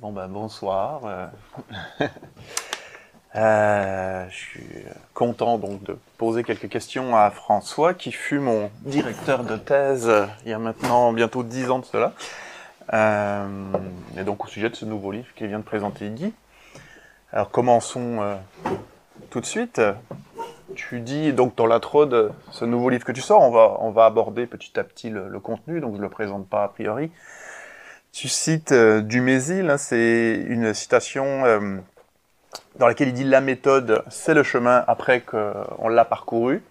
Bon ben bonsoir. Je suis content donc de poser quelques questions à François, qui fut mon directeur de thèse il y a maintenant bientôt 10 ans de cela. Et donc au sujet de ce nouveau livre qu'il vient de présenter Guy. Alors commençons tout de suite. Tu dis donc dans l'intro de ce nouveau livre que tu sors, on va aborder petit à petit le contenu, donc je ne le présente pas a priori. Tu cites Dumézil, hein, c'est une citation dans laquelle il dit « la méthode, c'est le chemin après qu'on l'a parcouru »,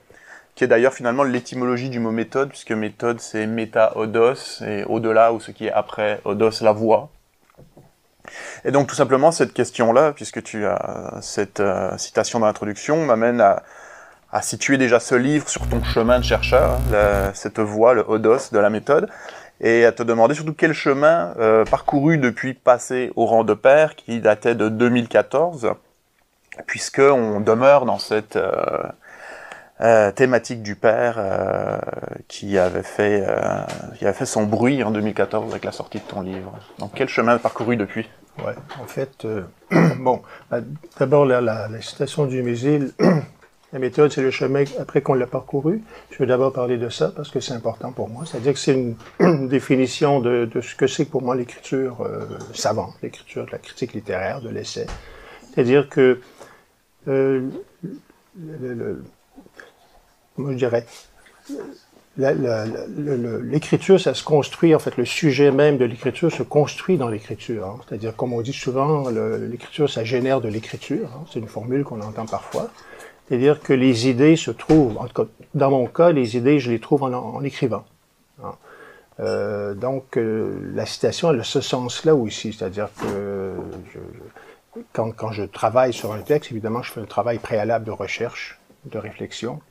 qui est d'ailleurs finalement l'étymologie du mot méthode, puisque méthode c'est méta-odos, et au-delà, ou ce qui est après odos, la voie. Et donc tout simplement cette question-là, puisque tu as cette citation dans l'introduction, m'amène à situer déjà ce livre sur ton chemin de chercheur, cette voie, le odos de la méthode, et à te demander surtout quel chemin parcouru depuis passer au rang de père, qui datait de 2014, puisqu'on demeure dans cette thématique du père qui avait fait son bruit en 2014 avec la sortie de ton livre. Donc quel chemin parcouru depuis? Ouais, en fait, bon, d'abord la citation du Dumézil, la méthode, c'est le chemin après qu'on l'a parcouru. Je vais d'abord parler de ça parce que c'est important pour moi. C'est-à-dire que c'est une définition de ce que c'est pour moi l'écriture savante, l'écriture de la critique littéraire, de l'essai. C'est-à-dire que, comment je dirais, l'écriture, ça se construit, en fait, le sujet même de l'écriture se construit dans l'écriture. Hein. C'est-à-dire, comme on dit souvent, l'écriture, ça génère de l'écriture. Hein. C'est une formule qu'on entend parfois. C'est-à-dire que les idées se trouvent, en tout cas, dans mon cas, les idées, je les trouve en écrivant. Hein. Donc, la citation, elle a ce sens-là aussi. C'est-à-dire que quand je travaille sur un texte, évidemment, je fais un travail préalable de recherche, de réflexion,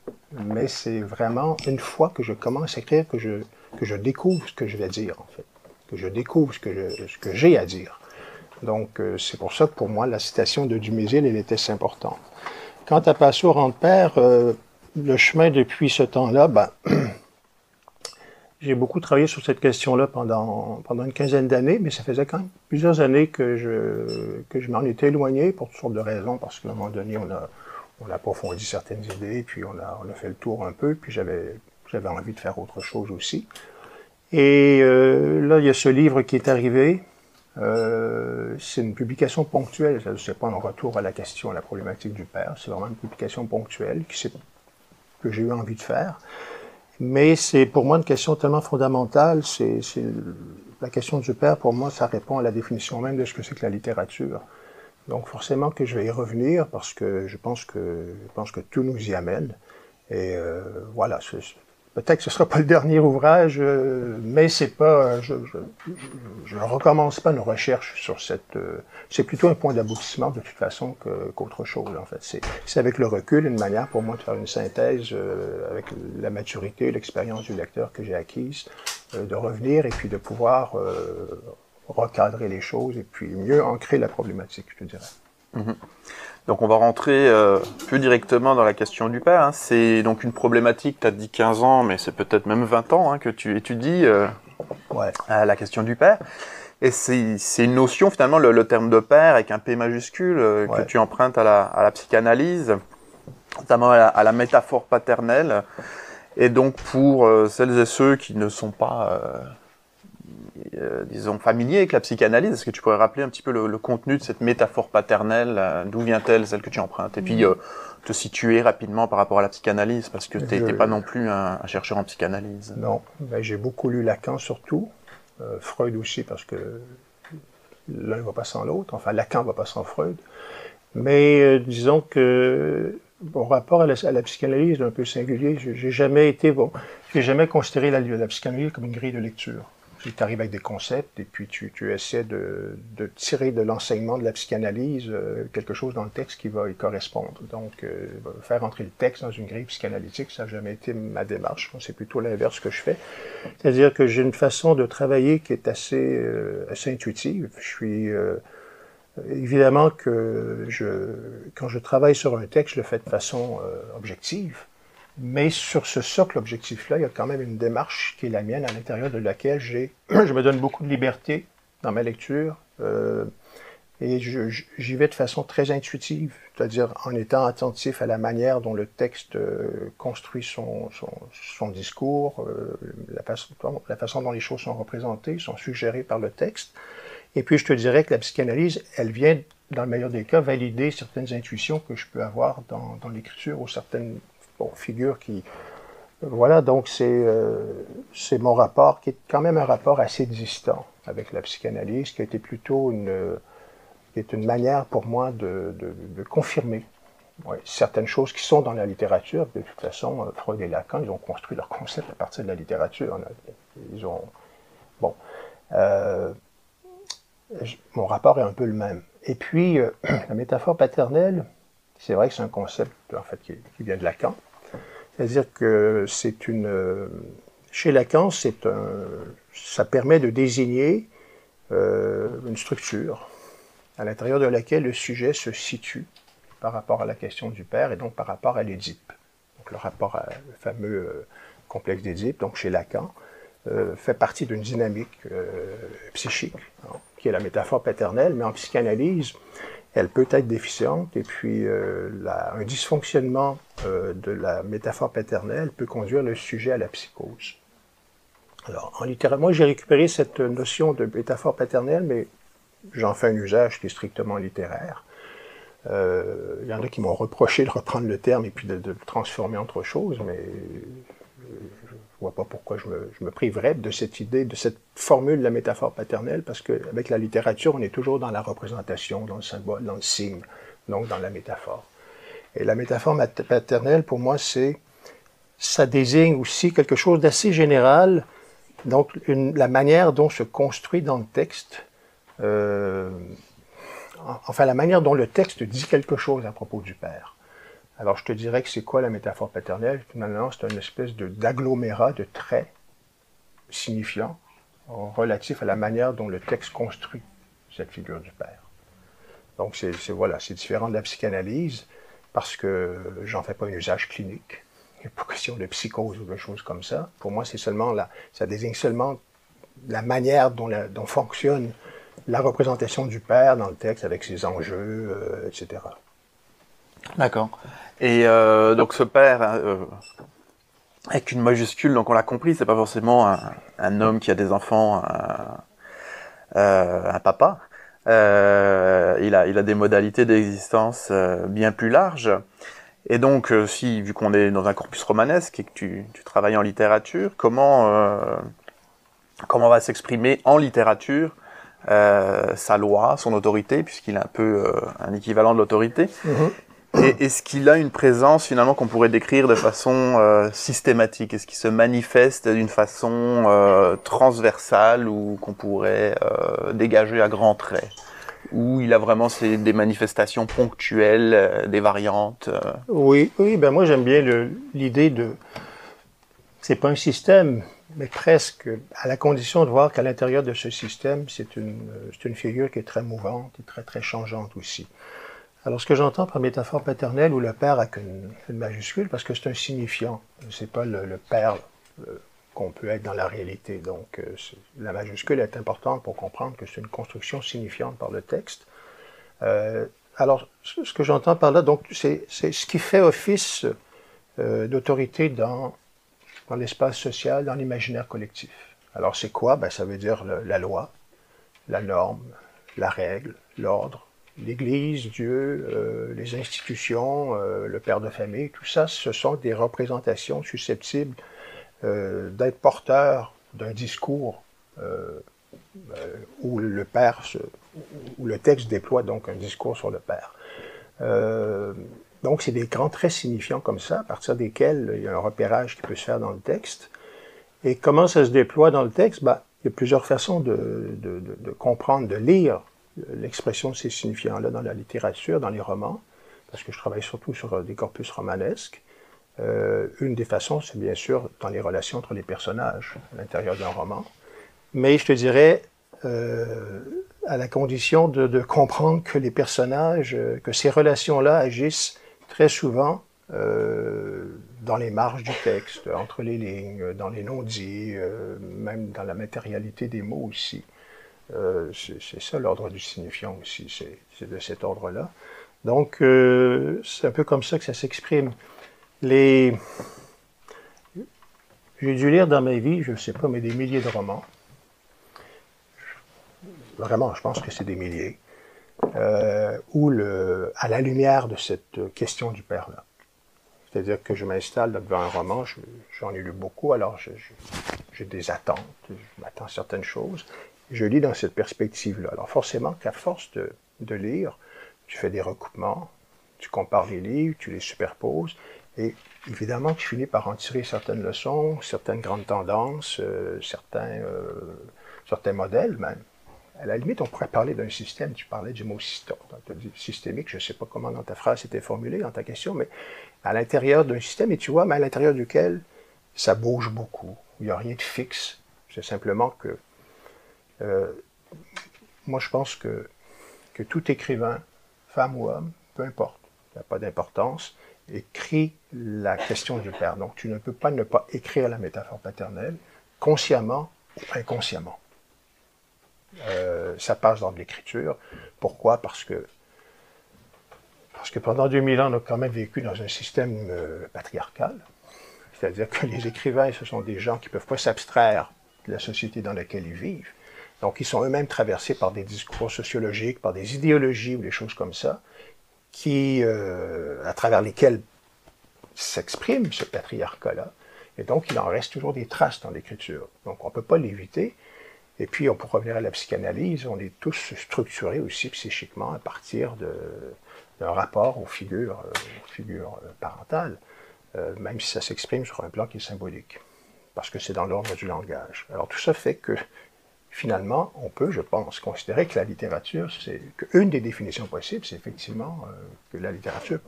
mais c'est vraiment une fois que je commence à écrire que je découvre ce que je vais dire, en fait, que je découvre ce que j'ai à dire. Donc, c'est pour ça que pour moi, la citation de Dumézil, elle était si importante. Quant à passer au rang de père, le chemin depuis ce temps-là, j'ai beaucoup travaillé sur cette question-là pendant une quinzaine d'années, mais ça faisait quand même plusieurs années que je m'en étais éloigné pour toutes sortes de raisons, parce qu'à un moment donné, on a approfondi certaines idées, puis on a fait le tour un peu, puis j'avais envie de faire autre chose aussi. Et là, il y a ce livre qui est arrivé. C'est une publication ponctuelle, c'est pas un retour à la question, à la problématique du père, c'est vraiment une publication ponctuelle que j'ai eu envie de faire. Mais c'est pour moi une question tellement fondamentale, c'est la question du père, pour moi, ça répond à la définition même de ce que c'est que la littérature. Donc forcément que je vais y revenir parce que je pense que tout nous y amène. Et voilà, peut-être que ce sera pas le dernier ouvrage, mais c'est pas, je recommence pas nos recherches sur cette. C'est plutôt un point d'aboutissement de toute façon qu'autre chose. En fait, c'est avec le recul une manière pour moi de faire une synthèse avec la maturité, l'expérience du lecteur que j'ai acquise, de revenir et puis de pouvoir recadrer les choses et puis mieux ancrer la problématique, je te dirais. Mmh. Donc on va rentrer plus directement dans la question du père. Hein. C'est donc une problématique, tu as dit 15 ans, mais c'est peut-être même 20 ans hein, que tu étudies Ouais. la question du père. Et c'est une notion, finalement, le terme de père, avec un P majuscule, Ouais. que tu empruntes à la psychanalyse, notamment à la métaphore paternelle. Et donc pour celles et ceux qui ne sont pas... disons, familier avec la psychanalyse. Est-ce que tu pourrais rappeler un petit peu le contenu de cette métaphore paternelle, d'où vient-elle, celle que tu empruntes, et puis te situer rapidement par rapport à la psychanalyse, parce que tu n'es pas non plus un chercheur en psychanalyse. Non, ben, j'ai beaucoup lu Lacan surtout, Freud aussi, parce que l'un ne va pas sans l'autre, enfin Lacan ne va pas sans Freud, mais disons que mon rapport à la psychanalyse est un peu singulier. J'ai jamais considéré la psychanalyse comme une grille de lecture. Tu arrives avec des concepts et puis tu essaies de tirer de l'enseignement de la psychanalyse quelque chose dans le texte qui va y correspondre. Donc, faire entrer le texte dans une grille psychanalytique, ça n'a jamais été ma démarche. C'est plutôt l'inverse que je fais. C'est-à-dire que j'ai une façon de travailler qui est assez intuitive. Je suis... évidemment que quand je travaille sur un texte, je le fais de façon objective. Mais sur ce socle objectif-là, il y a quand même une démarche qui est la mienne, à l'intérieur de laquelle je me donne beaucoup de liberté dans ma lecture, Et j'y vais de façon très intuitive, c'est-à-dire en étant attentif à la manière dont le texte construit son discours, la façon dont les choses sont représentées, sont suggérées par le texte. Et puis je te dirais que la psychanalyse, elle vient, dans le meilleur des cas, valider certaines intuitions que je peux avoir dans l'écriture ou certaines figures qui... Voilà, donc c'est mon rapport, qui est quand même un rapport assez distant avec la psychanalyse, qui a été plutôt qui est une manière pour moi de confirmer certaines choses qui sont dans la littérature. De toute façon, Freud et Lacan, ils ont construit leur concept à partir de la littérature. Ils ont... Bon. Mon rapport est un peu le même. Et puis, la métaphore paternelle, c'est vrai que c'est un concept, en fait, qui vient de Lacan. C'est-à-dire que c'est une... Chez Lacan, ça permet de désigner une structure à l'intérieur de laquelle le sujet se situe par rapport à la question du père et donc par rapport à l'Édipe. Donc le rapport à le fameux complexe d'Édipe, donc chez Lacan, fait partie d'une dynamique psychique, qui est la métaphore paternelle, mais en psychanalyse, elle peut être déficiente, et puis un dysfonctionnement de la métaphore paternelle peut conduire le sujet à la psychose. Alors, en littérature, moi j'ai récupéré cette notion de métaphore paternelle, mais j'en fais un usage qui est strictement littéraire. Il y en a qui m'ont reproché de reprendre le terme et puis de le transformer en autre chose, mais je ne vois pas pourquoi je me priverais de cette idée, de cette formule de la métaphore paternelle, parce qu'avec la littérature, on est toujours dans la représentation, dans le symbole, dans le signe, donc dans la métaphore. Et la métaphore paternelle, pour moi, ça désigne aussi quelque chose d'assez général, donc la manière dont se construit dans le texte, enfin la manière dont le texte dit quelque chose à propos du père. Alors je te dirais que c'est quoi la métaphore paternelle? Finalement, c'est une espèce d'agglomérat de traits signifiants relatifs à la manière dont le texte construit cette figure du père. Donc c'est différent de la psychanalyse parce que j'en fais pas un usage clinique. Il n'y a pas question de psychose ou de choses comme ça. Pour moi, ça désigne seulement la manière dont fonctionne la représentation du père dans le texte avec ses enjeux, etc. D'accord. Et donc ce père, avec une majuscule, donc on l'a compris, c'est pas forcément un homme qui a des enfants, un papa. Il a des modalités d'existence bien plus larges. Et donc, vu qu'on est dans un corpus romanesque et que tu travailles en littérature, comment va s'exprimer en littérature sa loi, son autorité, puisqu'il a un peu un équivalent de l'autorité. Et est-ce qu'il a une présence finalement qu'on pourrait décrire de façon systématique? Est-ce qu'il se manifeste d'une façon transversale ou qu'on pourrait dégager à grands traits? Ou il a vraiment des manifestations ponctuelles, des variantes? Oui, ben moi j'aime bien l'idée de... C'est pas un système, mais presque, à la condition de voir qu'à l'intérieur de ce système, c'est une figure qui est très mouvante et très, très changeante aussi. Alors, ce que j'entends par métaphore paternelle, où le père avec une majuscule, parce que c'est un signifiant, c'est pas le père qu'on peut être dans la réalité. Donc, la majuscule est importante pour comprendre que c'est une construction signifiante par le texte. Alors, ce que j'entends par là, donc, c'est ce qui fait office d'autorité dans l'espace social, dans l'imaginaire collectif. Alors, c'est quoi? Ben, ça veut dire la loi, la norme, la règle, l'ordre, l'Église, Dieu, les institutions, le père de famille, tout ça, ce sont des représentations susceptibles d'être porteurs d'un discours où le père, où le texte déploie donc un discours sur le père. Donc c'est des grands traits signifiants comme ça, à partir desquels il y a un repérage qui peut se faire dans le texte. Et comment ça se déploie dans le texte? Ben, il y a plusieurs façons de comprendre, de lire l'expression de ces signifiants-là dans la littérature, dans les romans, parce que je travaille surtout sur des corpus romanesques. Une des façons, c'est bien sûr dans les relations entre les personnages à l'intérieur d'un roman. Mais je te dirais, à la condition de comprendre que les personnages, que ces relations-là agissent très souvent dans les marges du texte, entre les lignes, dans les non-dits, même dans la matérialité des mots aussi. C'est ça l'ordre du signifiant aussi, c'est de cet ordre-là. Donc, c'est un peu comme ça que ça s'exprime. J'ai dû lire dans ma vie, je ne sais pas, mais des milliers de romans. Vraiment, je pense que c'est des milliers. Où, à la lumière de cette question du père-là. C'est-à-dire que je m'installe devant un roman, j'en ai lu beaucoup, alors j'ai des attentes, je m'attends à certaines choses. Je lis dans cette perspective-là. Alors forcément qu'à force de lire, tu fais des recoupements, tu compares les livres, tu les superposes, et évidemment tu finis par en tirer certaines leçons, certaines grandes tendances, certains modèles même. À la limite, on pourrait parler d'un système, tu parlais du mot systémique, je ne sais pas comment dans ta phrase c'était formulé, dans ta question, mais à l'intérieur d'un système, et tu vois, mais à l'intérieur duquel ça bouge beaucoup, il n'y a rien de fixe. C'est simplement que moi je pense que tout écrivain, femme ou homme, peu importe, il n'y a pas d'importance, écrit la question du père. Donc tu ne peux pas ne pas écrire la métaphore paternelle, consciemment ou inconsciemment. Ça passe dans de l'écriture. Pourquoi? Parce que pendant 2000 ans, on a quand même vécu dans un système patriarcal. C'est-à-dire que les écrivains, ce sont des gens qui ne peuvent pas s'abstraire de la société dans laquelle ils vivent. Donc, ils sont eux-mêmes traversés par des discours sociologiques, par des idéologies ou des choses comme ça, à travers lesquelles s'exprime ce patriarcat-là. Et donc, il en reste toujours des traces dans l'écriture. Donc, on ne peut pas l'éviter. Et puis, on peut revenir à la psychanalyse, on est tous structurés aussi psychiquement à partir d'un rapport aux figures parentales, même si ça s'exprime sur un plan qui est symbolique, parce que c'est dans l'ordre du langage. Alors tout ça fait que, finalement, on peut, je pense, considérer que la littérature, qu'une des définitions possibles, c'est effectivement que la littérature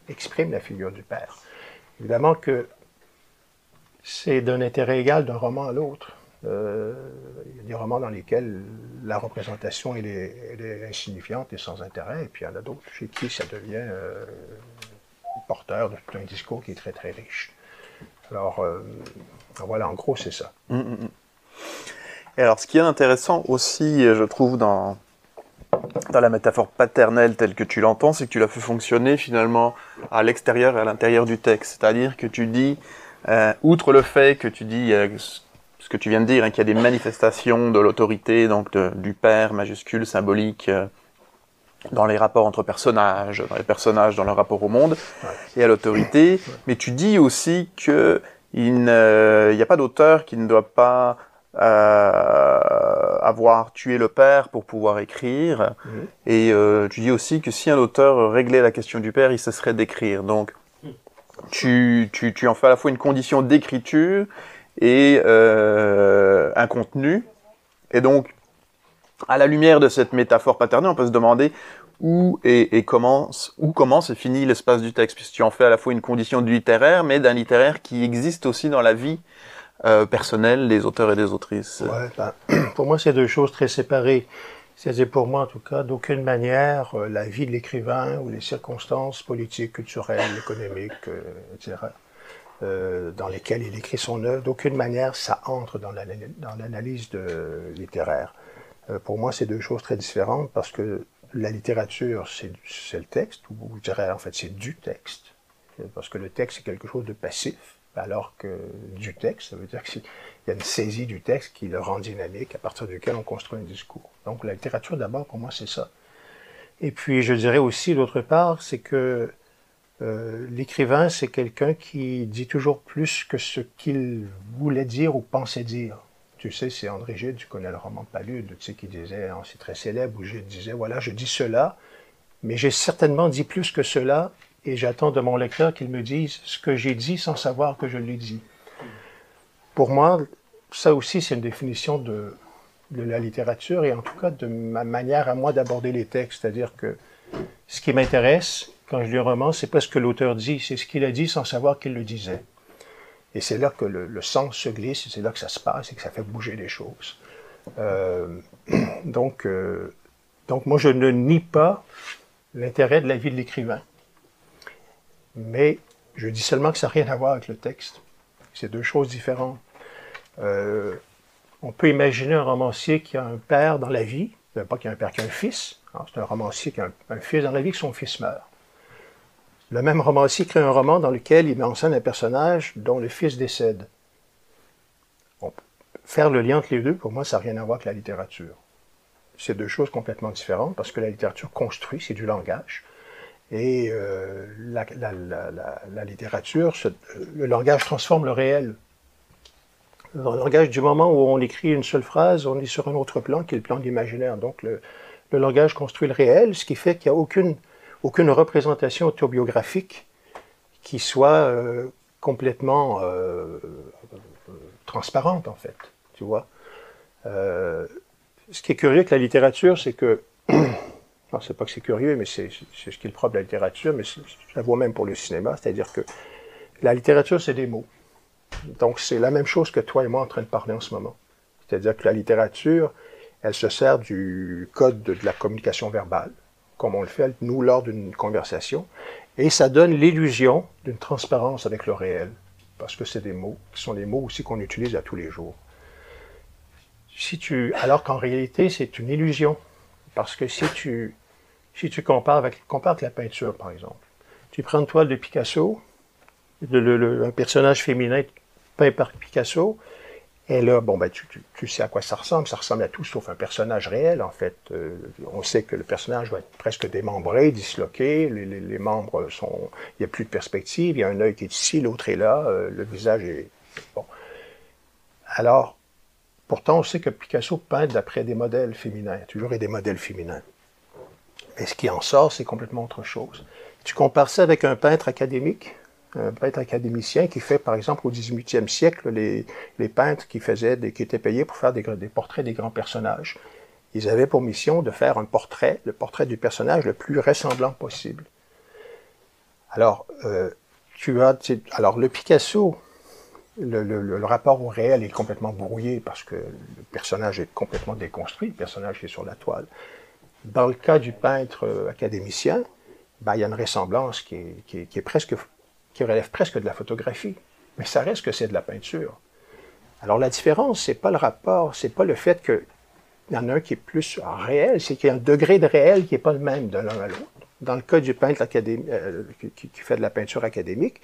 exprime la figure du père. Évidemment que c'est d'un intérêt égal d'un roman à l'autre. Il y a des romans dans lesquels la représentation elle est insignifiante et sans intérêt, et puis il y en a d'autres chez qui ça devient porteur d'un discours qui est très très riche. Alors voilà, en gros c'est ça. Et alors ce qui est intéressant aussi, je trouve, dans la métaphore paternelle telle que tu l'entends, c'est que tu l'as fait fonctionner finalement à l'extérieur et à l'intérieur du texte. C'est-à-dire que tu dis, outre le fait que tu dis ce que tu viens de dire, hein, qu'il y a des manifestations de l'autorité, donc du père majuscule, symbolique, dans les rapports entre personnages, dans leur rapport au monde et à l'autorité, mais tu dis aussi qu'il n'y a pas d'auteur qui ne doit pas avoir tué le père pour pouvoir écrire, et tu dis aussi que si un auteur réglait la question du père, il cesserait d'écrire. Donc tu en fais à la fois une condition d'écriture et un contenu. Et donc, à la lumière de cette métaphore paternelle, on peut se demander où commence et finit l'espace du texte, puisque tu en fais à la fois une condition du littéraire, mais d'un littéraire qui existe aussi dans la vie personnelle des auteurs et des autrices. Ouais, pour moi, c'est deux choses très séparées. C'est-à-dire, pour moi, en tout cas, d'aucune manière, la vie de l'écrivain ou les circonstances politiques, culturelles, économiques, etc., dans lesquelles il écrit son œuvre, d'aucune manière ça entre dans l'analyse littéraire. Pour moi, c'est deux choses très différentes parce que la littérature, c'est le texte, ou je dirais en fait c'est du texte, parce que le texte c'est quelque chose de passif, alors que du texte, ça veut dire qu'il y a une saisie du texte qui le rend dynamique, à partir duquel on construit un discours. Donc la littérature d'abord, pour moi, c'est ça. Et puis je dirais aussi, d'autre part, c'est que l'écrivain, c'est quelqu'un qui dit toujours plus que ce qu'il voulait dire ou pensait dire. Tu sais, c'est André Gide, tu connais le roman Palude, tu sais, qui disait, c'est très célèbre, où Gide disait, voilà, je dis cela, mais j'ai certainement dit plus que cela, et j'attends de mon lecteur qu'il me dise ce que j'ai dit sans savoir que je l'ai dit. Pour moi, ça aussi, c'est une définition de la littérature, et en tout cas de ma manière à moi d'aborder les textes, c'est-à-dire que ce qui m'intéresse, quand je lis un roman, c'est pas ce que l'auteur dit, c'est ce qu'il a dit sans savoir qu'il le disait. Et c'est là que le sens se glisse, et c'est là que ça se passe, et que ça fait bouger les choses. Donc moi, je ne nie pas l'intérêt de la vie de l'écrivain. Mais je dis seulement que ça n'a rien à voir avec le texte. C'est deux choses différentes. On peut imaginer un romancier qui a un père dans la vie, pas qu'il y a un père qui a un fils. C'est un romancier qui a un fils dans la vie, que son fils meurt. Le même romancier crée un roman dans lequel il met en scène un personnage dont le fils décède. Faire le lien entre les deux, pour moi, ça n'a rien à voir avec la littérature. C'est deux choses complètement différentes, parce que la littérature construit, c'est du langage. Et la littérature, le langage transforme le réel. Le langage, du moment où on écrit une seule phrase, on est sur un autre plan, qui est le plan de l'imaginaire. Donc le langage construit le réel, ce qui fait qu'il n'y a aucune représentation autobiographique qui soit complètement transparente, en fait. Tu vois? Ce qui est curieux avec la littérature, c'est que... non, c'est pas que c'est curieux, mais c'est ce qui est le propre de la littérature, mais je la vois même pour le cinéma, c'est-à-dire que la littérature, c'est des mots. Donc, c'est la même chose que toi et moi en train de parler en ce moment. C'est-à-dire que la littérature, elle se sert du code de la communication verbale, comme on le fait, nous, lors d'une conversation, et ça donne l'illusion d'une transparence avec le réel, parce que c'est des mots, qui sont des mots aussi qu'on utilise à tous les jours. Alors qu'en réalité, c'est une illusion, parce que si tu compares avec la peinture, par exemple, tu prends une toile de Picasso, un personnage féminin peint par Picasso, et là, bon, ben, tu sais à quoi ça ressemble à tout sauf un personnage réel, en fait. On sait que le personnage va être presque démembré, disloqué, les membres sont... Il n'y a plus de perspective, il y a un œil qui est ici, l'autre est là, le visage est... Bon. Alors, pourtant, on sait que Picasso peint d'après des modèles féminins, il y a toujours eu des modèles féminins. Mais ce qui en sort, c'est complètement autre chose. Tu compares ça avec un peintre académique, un peintre académicien qui fait, par exemple, au 18e siècle, les peintres qui étaient payés pour faire des portraits des grands personnages. Ils avaient pour mission de faire le portrait du personnage le plus ressemblant possible. Alors, le Picasso, le rapport au réel est complètement brouillé parce que le personnage est complètement déconstruit, le personnage qui est sur la toile. Dans le cas du peintre académicien, ben, il y a une ressemblance qui relève presque de la photographie, mais ça reste que c'est de la peinture. Alors la différence, c'est pas le rapport, c'est pas le fait qu'il y en a un qui est plus réel, c'est qu'il y a un degré de réel qui n'est pas le même de l'un à l'autre. Dans le cas du peintre qui fait de la peinture académique,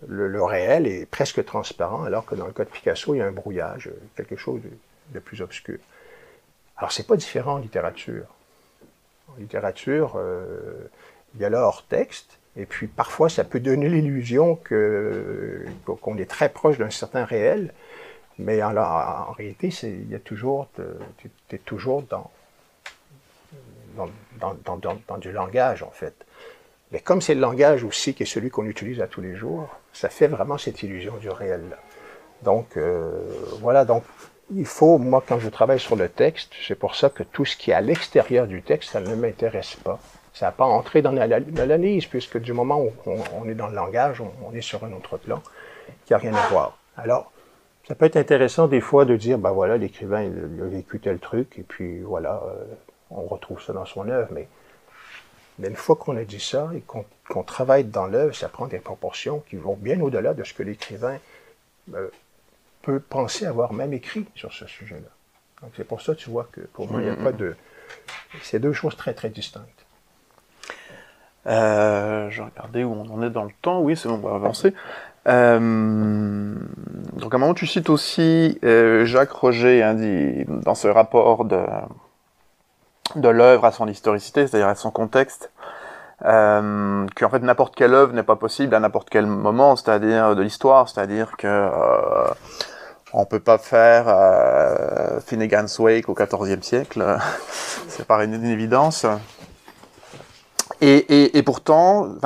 le réel est presque transparent, alors que dans le cas de Picasso, il y a un brouillage, quelque chose de plus obscur. Alors c'est pas différent en littérature. En littérature, il y a là hors texte, et puis parfois ça peut donner l'illusion qu'on est très proche d'un certain réel, mais en réalité, tu es toujours dans du langage, en fait. Mais comme c'est le langage aussi qui est celui qu'on utilise à tous les jours, ça fait vraiment cette illusion du réel. Donc, voilà, donc il faut, moi, quand je travaille sur le texte, c'est pour ça que tout ce qui est à l'extérieur du texte, ça ne m'intéresse pas. Ça n'a pas entré dans l'analyse, puisque du moment où on est dans le langage, on est sur un autre plan qui n'a rien à voir. Alors, ça peut être intéressant des fois de dire, ben voilà, l'écrivain, il a vécu tel truc, et puis voilà, on retrouve ça dans son œuvre, mais une fois qu'on a dit ça et qu'on travaille dans l'œuvre, ça prend des proportions qui vont bien au-delà de ce que l'écrivain peut penser avoir même écrit sur ce sujet-là. Donc c'est pour ça, tu vois, que pour moi, il n'y a pas de... C'est deux choses très, très distinctes. Je regardais où on en est dans le temps. Oui, c'est bon, on va avancer. Donc à un moment, tu cites aussi Jacques Roger dans ce rapport de l'œuvre à son historicité, c'est-à-dire à son contexte, qu'en fait n'importe quelle œuvre n'est pas possible à n'importe quel moment, c'est-à-dire de l'histoire, c'est-à-dire que on peut pas faire Finnegan's Wake au XIVe siècle, c'est pas une évidence. Et pourtant,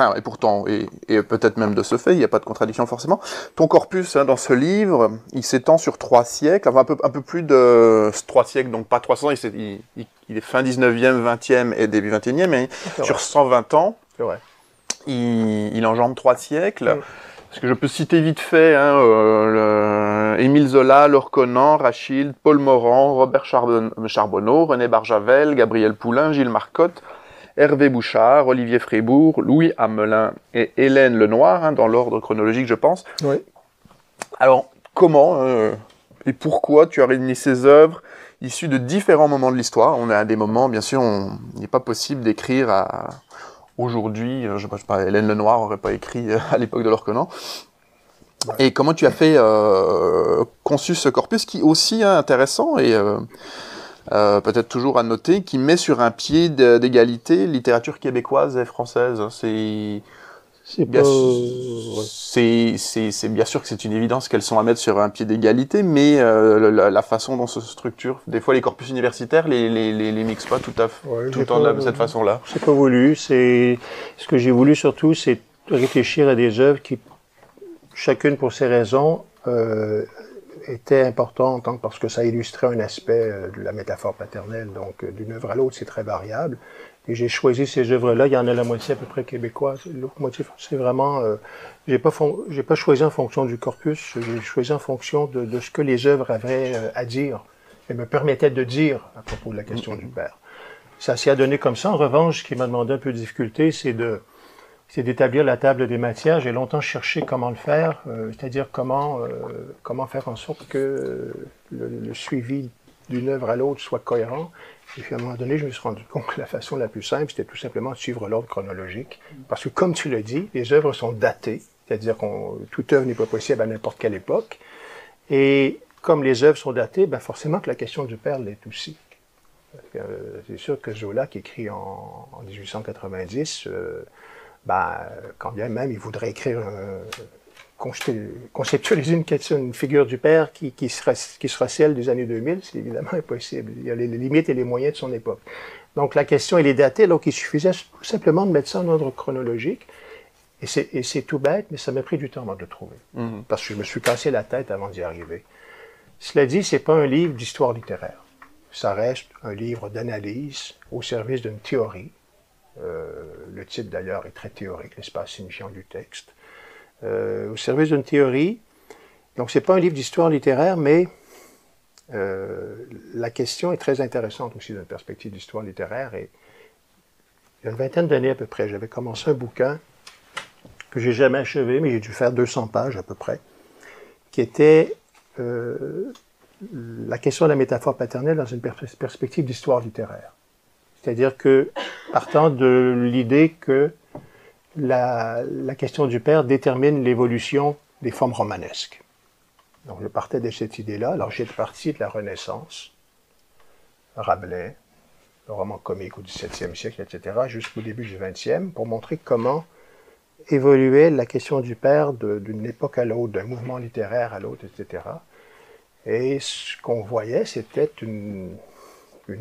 et peut-être même de ce fait, il n'y a pas de contradiction forcément, ton corpus dans ce livre, il s'étend sur 3 siècles, enfin un peu plus de 3 siècles, donc pas 300, il est fin 19e, 20e et début 21e, mais sur 120 ans, il enjambe 3 siècles. Parce que je peux citer vite fait Émile Zola, Laure Conan, Rachilde, Paul Morand, Robert Charbonneau, René Barjavel, Gabriel Poulain, Gilles Marcotte, Hervé Bouchard, Olivier Frébourg, Louis Hamelin et Hélène Lenoir, dans l'ordre chronologique, je pense. Oui. Alors, comment et pourquoi tu as réuni ces œuvres issues de différents moments de l'histoire. On est à des moments, bien sûr, il n'est pas possible d'écrire aujourd'hui, je ne sais pas, Hélène Lenoir n'aurait pas écrit à l'époque de l'Orconan. Ouais. Et comment tu as fait conçu ce corpus qui est aussi intéressant et peut-être toujours à noter, qui met sur un pied d'égalité littérature québécoise et française. C'est bien sûr que c'est une évidence qu'elles sont à mettre sur un pied d'égalité, mais la façon dont se structure, des fois les corpus universitaires les mixent pas tout le temps de cette façon-là. C'est pas voulu. Ce que j'ai voulu surtout, c'est réfléchir à des œuvres qui, chacune pour ses raisons, était important parce que ça illustrait un aspect de la métaphore paternelle. Donc, d'une œuvre à l'autre, c'est très variable. Et j'ai choisi ces œuvres-là. Il y en a la moitié à peu près québécoises. L'autre moitié, c'est vraiment... j'ai pas choisi en fonction du corpus. J'ai choisi en fonction de ce que les œuvres avaient à dire et me permettaient de dire à propos de la question du père. Ça s'y a donné comme ça. En revanche, ce qui m'a demandé un peu de difficulté, c'est d'établir la table des matières. J'ai longtemps cherché comment le faire, c'est-à-dire comment faire en sorte que le suivi d'une œuvre à l'autre soit cohérent. Et puis à un moment donné, je me suis rendu compte que la façon la plus simple, c'était tout simplement de suivre l'ordre chronologique. Parce que comme tu l'as dit, les œuvres sont datées, c'est-à-dire que toute œuvre n'est pas possible à n'importe quelle époque. Et comme les œuvres sont datées, ben forcément que la question du père l'est aussi. C'est sûr que Zola, qui écrit en 1890, quand bien même il voudrait écrire, conceptualiser une figure du père qui sera celle des années 2000, c'est évidemment impossible. Il y a les limites et les moyens de son époque. Donc la question, elle est datée, donc il suffisait tout simplement de mettre ça en ordre chronologique. Et c'est tout bête, mais ça m'a pris du temps avant de le trouver. Parce que je me suis cassé la tête avant d'y arriver. Cela dit, c'est pas un livre d'histoire littéraire. Ça reste un livre d'analyse au service d'une théorie. Le titre d'ailleurs est très théorique, l'espace signifiant du texte. Au service d'une théorie. Donc c'est pas un livre d'histoire littéraire, mais la question est très intéressante aussi d'une perspective d'histoire littéraire. Et il y a une vingtaine d'années à peu près, j'avais commencé un bouquin que j'ai jamais achevé, mais j'ai dû faire 200 pages à peu près, qui était la question de la métaphore paternelle dans une perspective d'histoire littéraire. C'est-à-dire que, partant de l'idée que la question du père détermine l'évolution des formes romanesques. Donc je partais de cette idée-là. Alors j'ai parti de la Renaissance, Rabelais, le roman comique au XVIIe siècle, etc., jusqu'au début du XXe, pour montrer comment évoluait la question du père d'une époque à l'autre, d'un mouvement littéraire à l'autre, etc. Et ce qu'on voyait, c'était une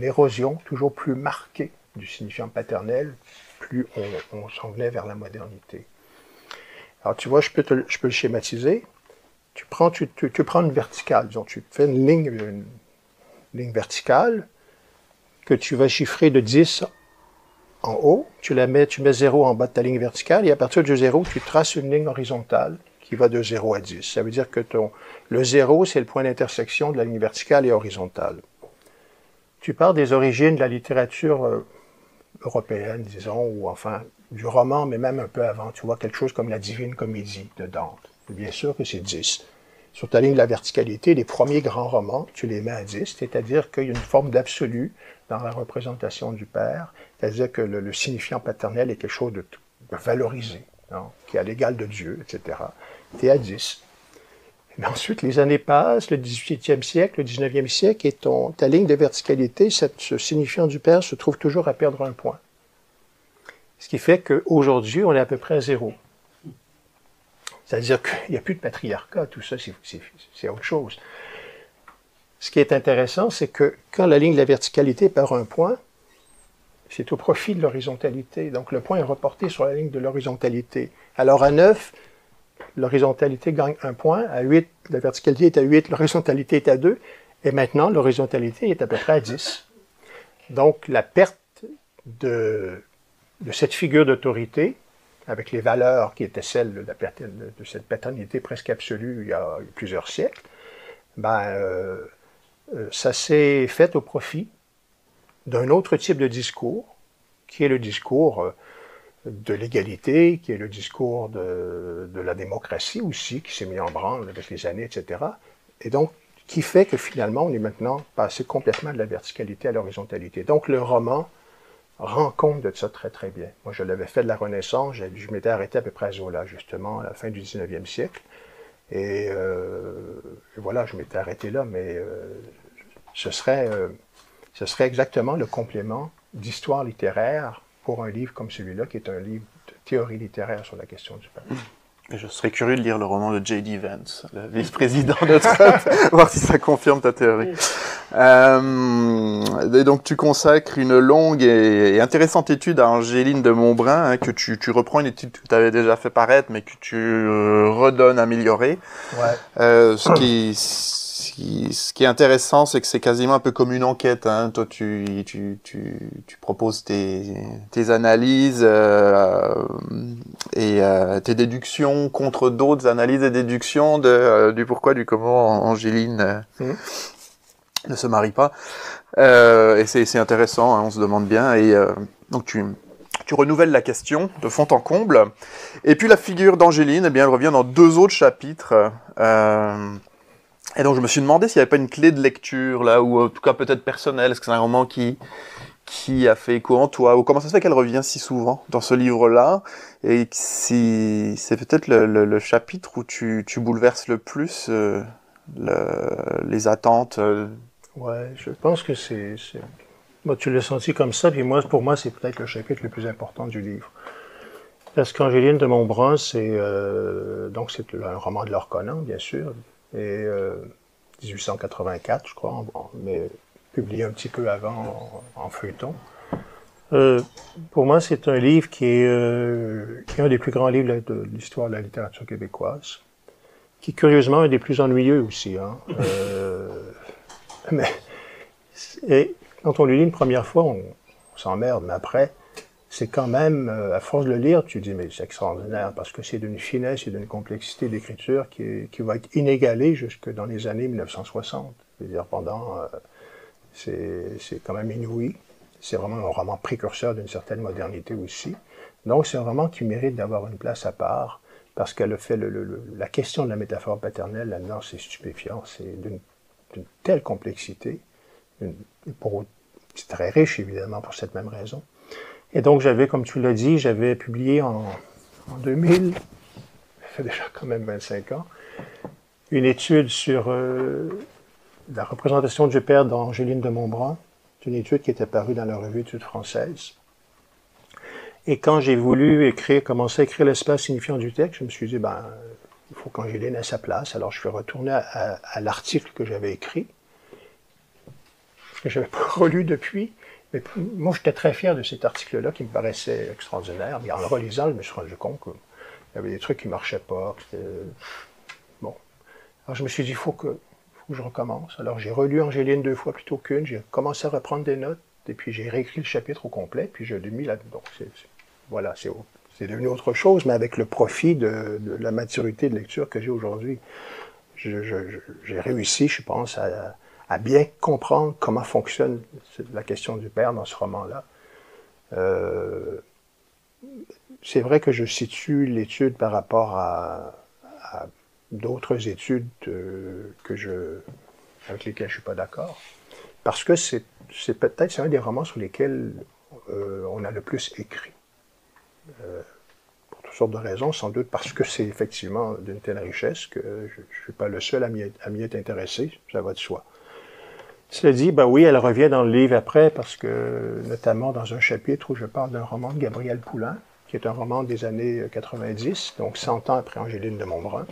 érosion toujours plus marquée du signifiant paternel, plus on s'en venait vers la modernité. Alors tu vois, je peux le schématiser. Tu prends une verticale, disons, tu fais une ligne verticale que tu vas chiffrer de 10 en haut, tu mets 0 en bas de ta ligne verticale, et à partir du 0, tu traces une ligne horizontale qui va de 0 à 10. Ça veut dire que le 0, c'est le point d'intersection de la ligne verticale et horizontale. Tu pars des origines de la littérature européenne, disons, ou enfin du roman, mais même un peu avant. Tu vois quelque chose comme la Divine Comédie de Dante. Bien sûr que c'est 10. Sur ta ligne de la verticalité, les premiers grands romans, tu les mets à 10, c'est-à-dire qu'il y a une forme d'absolu dans la représentation du père, c'est-à-dire que le signifiant paternel est quelque chose de valorisé, qui est à l'égal de Dieu, etc. Tu es à 10. Mais ensuite, les années passent, le 18e siècle, le 19e siècle, et ta ligne de verticalité, ce signifiant du père, se trouve toujours à perdre un point. Ce qui fait qu'aujourd'hui, on est à peu près à 0. C'est-à-dire qu'il n'y a plus de patriarcat, tout ça, c'est autre chose. Ce qui est intéressant, c'est que quand la ligne de la verticalité perd un point, c'est au profit de l'horizontalité. Donc le point est reporté sur la ligne de l'horizontalité. Alors à 9, l'horizontalité gagne un point, à 8, la verticalité est à 8, l'horizontalité est à 2, et maintenant l'horizontalité est à peu près à 10. Donc la perte de cette figure d'autorité, avec les valeurs qui étaient celles de cette paternité presque absolue il y a plusieurs siècles, ça s'est fait au profit d'un autre type de discours, qui est le discours de l'égalité, qui est le discours de la démocratie aussi, qui s'est mis en branle avec les années, etc. Et donc, qui fait que finalement, on est maintenant passé complètement de la verticalité à l'horizontalité. Donc, le roman rend compte de ça très, très bien. Moi, je l'avais fait de la Renaissance, je m'étais arrêté à peu près à Zola, justement, à la fin du 19e siècle. Et voilà, je m'étais arrêté là, mais ce serait exactement le complément d'histoire littéraire pour un livre comme celui-là, qui est un livre de théorie littéraire sur la question du peuple. Et je serais curieux de lire le roman de J.D. Vance, le vice-président de Trump, voir si ça confirme ta théorie. Et donc tu consacres une longue et intéressante étude à Angéline de Montbrun, hein, que tu reprends une étude que tu avais déjà fait paraître, mais que tu redonnes améliorée. Ouais. Ce qui est intéressant, c'est que c'est quasiment un peu comme une enquête. Hein. Toi, tu proposes tes analyses et tes déductions contre d'autres analyses et déductions du pourquoi, du comment Angéline ne se marie pas. Et c'est intéressant, hein, on se demande bien. Et donc tu renouvelles la question de fond en comble. Et puis la figure d'Angéline, eh bien, elle revient dans 2 autres chapitres. Et donc je me suis demandé s'il n'y avait pas une clé de lecture là, ou en tout cas peut-être personnelle. Est-ce que c'est un roman qui a fait écho en toi, ou comment ça se fait qu'elle revient si souvent dans ce livre-là, et si c'est peut-être le chapitre où tu bouleverses le plus les attentes. Ouais, je pense que Moi, tu l'as senti comme ça, puis moi, pour moi, c'est peut-être le chapitre le plus important du livre. Parce qu'Angéline de Montbrun, donc c'est un roman de Laure Conan, bien sûr, et 1884, je crois, mais publié un petit peu avant en feuilleton. Pour moi, c'est un livre qui est un des plus grands livres de l'histoire de la littérature québécoise, qui curieusement est un des plus ennuyeux aussi. Hein. Et quand on le lit une première fois, on s'emmerde, mais après, c'est quand même, à force de le lire, tu te dis, mais c'est extraordinaire, parce que c'est d'une finesse et d'une complexité d'écriture qui va être inégalée jusque dans les années 1960. Je veux dire, c'est quand même inouï. C'est vraiment un roman précurseur d'une certaine modernité aussi. Donc, c'est un roman qui mérite d'avoir une place à part, parce qu'elle a fait la question de la métaphore paternelle, là-dedans, c'est stupéfiant. C'est d'une telle complexité. C'est très riche, évidemment, pour cette même raison. Et donc, comme tu l'as dit, j'avais publié en 2000, ça fait déjà quand même 25 ans, une étude sur la représentation du père d'Angéline de Montbrun. C'est une étude qui était parue dans la revue Études françaises. Et quand j'ai voulu commencer à écrire l'espace signifiant du texte, je me suis dit, il faut qu'Angéline ait sa place. Alors, je suis retourné à l'article que j'avais écrit, que je n'avais pas relu depuis. Mais moi, j'étais très fier de cet article-là qui me paraissait extraordinaire. Mais en le relisant, je me suis rendu compte qu'il y avait des trucs qui ne marchaient pas. Bon. Alors, je me suis dit, il faut que je recommence. Alors, j'ai relu Angéline 2 fois plutôt qu'une. J'ai commencé à reprendre des notes. Et puis, j'ai réécrit le chapitre au complet. Puis, je l'ai mis là-dedans. Voilà, c'est devenu autre chose, mais avec le profit de la maturité de lecture que j'ai aujourd'hui. J'ai réussi, je pense, à bien comprendre comment fonctionne la question du père dans ce roman-là. C'est vrai que je situe l'étude par rapport à d'autres études avec lesquelles je ne suis pas d'accord, parce que c'est un des romans sur lesquels on a le plus écrit. Pour toutes sortes de raisons, sans doute parce que c'est effectivement d'une telle richesse que je ne suis pas le seul à m'y être intéressé, ça va de soi. Cela dit, oui, elle revient dans le livre après, parce que, notamment dans un chapitre où je parle d'un roman de Gabriel Poulain, qui est un roman des années 90, donc 100 ans après Angéline de Montbrun.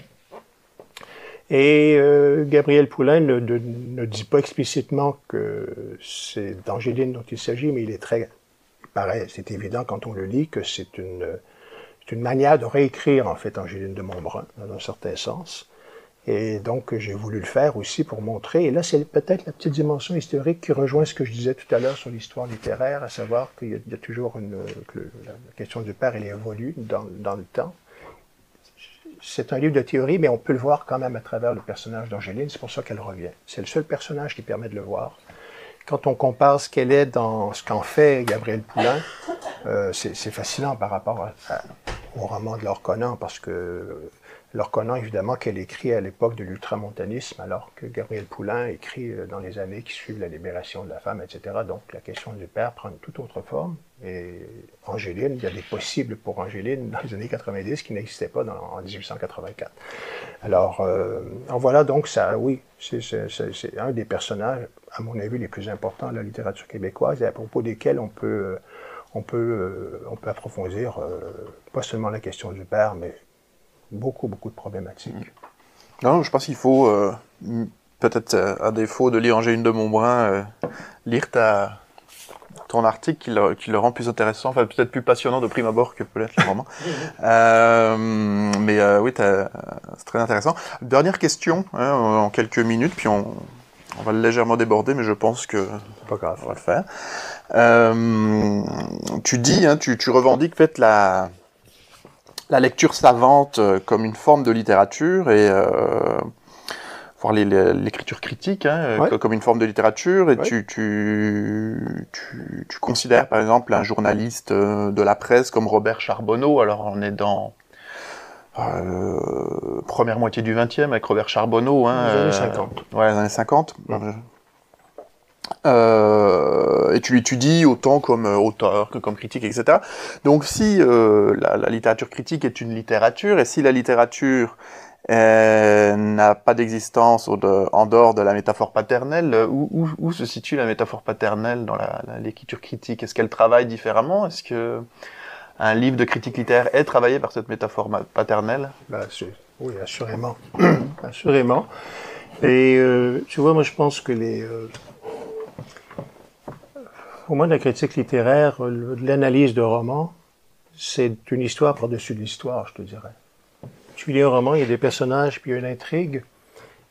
Et Gabriel Poulain ne dit pas explicitement que c'est d'Angéline dont il s'agit, mais c'est évident quand on le lit que c'est une manière de réécrire, en fait, Angéline de Montbrun, dans un certain sens. Et donc, j'ai voulu le faire aussi pour montrer, et là, c'est peut-être la petite dimension historique qui rejoint ce que je disais tout à l'heure sur l'histoire littéraire, à savoir qu'il y a toujours la question du père, elle évolue dans le temps. C'est un livre de théorie, mais on peut le voir quand même à travers le personnage d'Angéline, c'est pour ça qu'elle revient. C'est le seul personnage qui permet de le voir. Quand on compare ce qu'elle est dans ce qu'en fait Gabriel Poulain, c'est fascinant par rapport au roman de Laure Connan, parce que Laure Connan, évidemment, qu'elle écrit à l'époque de l'ultramontanisme, alors que Gabriel Poulain écrit dans les années qui suivent la libération de la femme, etc. Donc la question du père prend une toute autre forme. Et Angéline, il y a des possibles pour Angéline dans les années 90 qui n'existaient pas en 1884. Alors voilà, donc ça, oui, c'est un des personnages, à mon avis, les plus importants de la littérature québécoise et à propos desquels on peut approfondir pas seulement la question du père, mais beaucoup de problématiques. Non, je pense qu'il faut, peut-être à défaut de lire Angéline de Montbrun, lire ton article qui le rend plus intéressant, enfin peut-être plus passionnant de prime abord que peut-être le roman. Mais oui, c'est très intéressant. Dernière question, hein, en quelques minutes, puis on va légèrement déborder, mais je pense que pas grave. On va le faire. Tu dis, hein, tu revendiques fait la lecture savante comme une forme de littérature et voir l'écriture critique hein, Ouais. comme une forme de littérature. Et Ouais. tu considères par exemple un journaliste de la presse comme Robert Charbonneau. Alors on est dans première moitié du XXe avec Robert Charbonneau. Hein, les années 50. Ouais, les années 50. Et tu l'étudies autant comme auteur que comme critique, etc. Donc si la littérature critique est une littérature, et si la littérature n'a pas d'existence en dehors de la métaphore paternelle, où se situe la métaphore paternelle dans l'écriture critique? Est-ce qu'elle travaille différemment? Est-ce que un livre de critique littéraire est travaillé par cette métaphore paternelle? Oui, assurément. Assurément. Et tu vois, moi je pense que au moins de la critique littéraire, l'analyse de romans, c'est une histoire par-dessus l'histoire, je te dirais. Tu lis un roman, il y a des personnages, puis il y a une intrigue.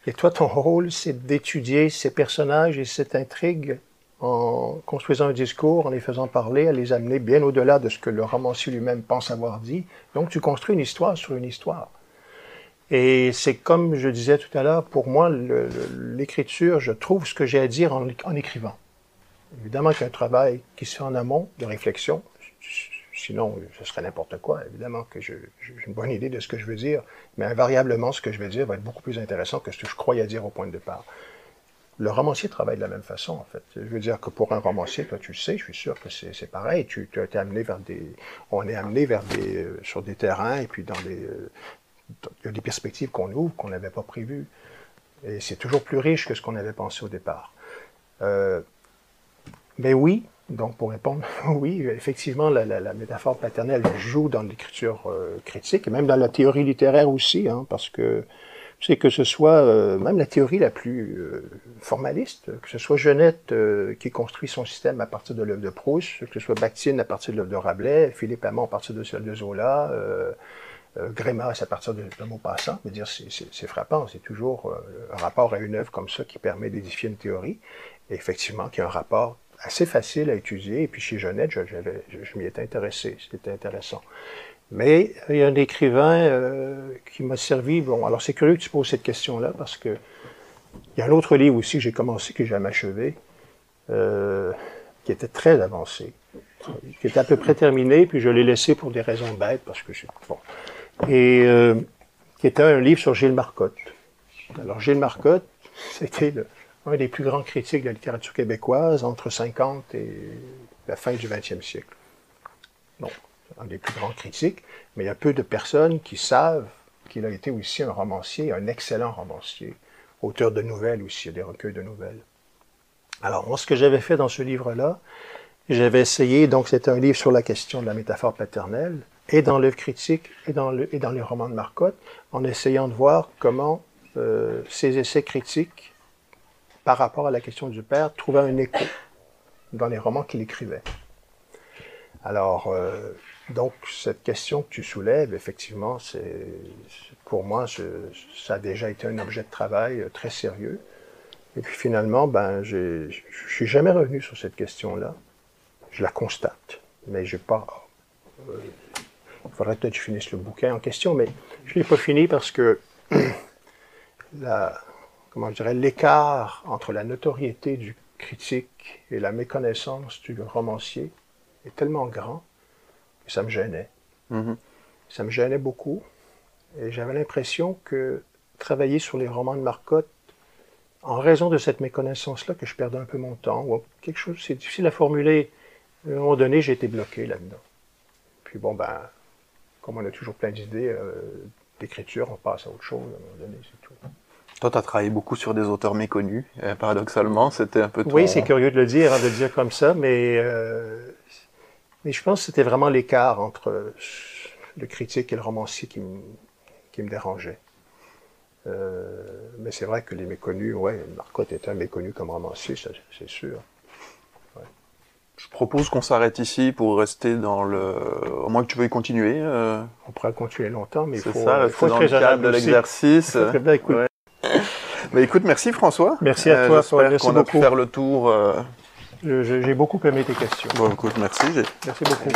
Et toi, ton rôle, c'est d'étudier ces personnages et cette intrigue en construisant un discours, en les faisant parler, à les amener bien au-delà de ce que le romancier lui-même pense avoir dit. Donc, tu construis une histoire sur une histoire. Et c'est comme je disais tout à l'heure, pour moi, l'écriture, je trouve ce que j'ai à dire en écrivant. Évidemment qu'il y a un travail qui se fait en amont, de réflexion. Sinon, ce serait n'importe quoi. Évidemment que j'ai une bonne idée de ce que je veux dire, mais invariablement, ce que je vais dire va être beaucoup plus intéressant que ce que je croyais dire au point de départ. Le romancier travaille de la même façon, en fait. Je veux dire que pour un romancier, toi, tu le sais, je suis sûr que c'est pareil. Tu as été amené on est amené sur des terrains, et puis il y a des perspectives qu'on ouvre qu'on n'avait pas prévues. Et c'est toujours plus riche que ce qu'on avait pensé au départ. Mais oui, donc pour répondre, oui, effectivement, la métaphore paternelle joue dans l'écriture critique, et même dans la théorie littéraire aussi, hein, parce que c'est que ce soit même la théorie la plus formaliste, que ce soit Genette qui construit son système à partir de l'œuvre de Proust, que ce soit Bakhtin à partir de l'œuvre de Rabelais, Philippe Hamon à partir de celle de Zola, Grémas à partir de Maupassant. Je veux dire, c'est frappant, c'est toujours un rapport à une œuvre comme ça qui permet d'édifier une théorie, et effectivement, qui a un rapport assez facile à étudier, et puis chez Genette, je m'y étais intéressé, c'était intéressant. Mais il y a un écrivain qui m'a servi, bon, alors c'est curieux que tu poses cette question-là, parce que il y a un autre livre aussi que j'ai commencé, que j'ai jamais achevé, qui était très avancé, qui était à peu près terminé, puis je l'ai laissé pour des raisons bêtes, parce que bon. Et qui était un livre sur Gilles Marcotte. Alors Gilles Marcotte, c'était un des plus grands critiques de la littérature québécoise entre 50 et la fin du 20e siècle. Donc, un des plus grands critiques, mais il y a peu de personnes qui savent qu'il a été aussi un romancier, un excellent romancier, auteur de nouvelles aussi, des recueils de nouvelles. Alors, moi, ce que j'avais fait dans ce livre-là, j'avais essayé, donc c'était un livre sur la question de la métaphore paternelle, et dans l'œuvre critique, et dans les romans de Marcotte, en essayant de voir comment ces essais critiques par rapport à la question du père, trouvait un écho dans les romans qu'il écrivait. Alors, donc, cette question que tu soulèves, effectivement, pour moi, ça a déjà été un objet de travail très sérieux. Et puis finalement, je suis jamais revenu sur cette question-là. Je la constate, mais j'ai pas... il faudrait peut-être que je finisse le bouquin en question, mais je l'ai pas fini parce que comment je dirais, l'écart entre la notoriété du critique et la méconnaissance du romancier est tellement grand que ça me gênait. Mm-hmm. Ça me gênait beaucoup. Et j'avais l'impression que travailler sur les romans de Marcotte, en raison de cette méconnaissance-là, que je perdais un peu mon temps, ou quelque chose, c'est difficile à formuler. À un moment donné, j'ai été bloqué là-dedans. Puis bon, ben, comme on a toujours plein d'idées d'écriture, on passe à autre chose à un moment donné, c'est tout. Toi, tu as travaillé beaucoup sur des auteurs méconnus. Paradoxalement, c'était un peu ton... Oui, c'est curieux de le dire, hein, de le dire comme ça, mais je pense que c'était vraiment l'écart entre le critique et le romancier qui me dérangeait. Mais c'est vrai que les méconnus, ouais, Marcotte était un méconnu comme romancier, c'est sûr. Ouais. Je propose qu'on s'arrête ici pour rester dans le... Au moins que tu veuilles continuer. On pourrait continuer longtemps, mais il faut rester dans être le cadre de l'exercice. Ouais. Mais écoute, merci François. Merci à toi, Paul. J'espère qu'on a pu faire le tour. J'ai beaucoup aimé tes questions. Bon, écoute, merci. Merci beaucoup.